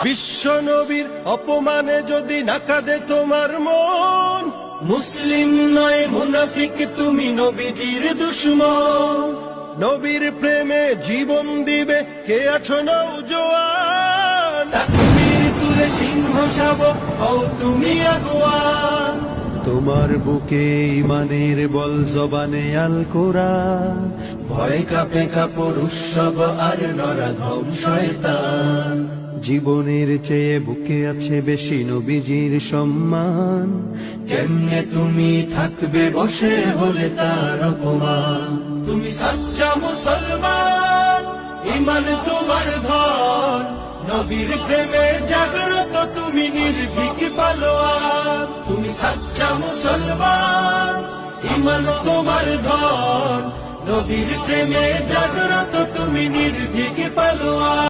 বিশ্ব নবীর অপমানে যদি না কাঁদে তোমার মন, মুসলিম নয় মুনাফিক তুমি নবীজির দুশমন। নবীর প্রেমে জীবন দিবে কে আছো নওজোয়ান, তাকবীর তুলে সিংহ শাবক হও তুমি আগুয়ান। তোমার বুকে ইমানের বল জবানে আল কোরআন, ভয় কাঁপে কাপড় উৎসব আর নরাধম শয়তান। জীবনের চেয়ে বুকে আছে বেশি নবীজির সম্মান, কেমনে তুমি থাকবে বসে হলে তার অপমান। তুমি সাচ্চা মুসলমান, ইমান তোমার ধন, নবীর প্রেমে জাগ্রত তুমি নির্ভীক পালোয়ান। তুমি সাচ্চা মুসলমান, ইমান তোমার ধন, নবীর প্রেমে জাগ্রত তুমি নির্ভীক পালোয়ান।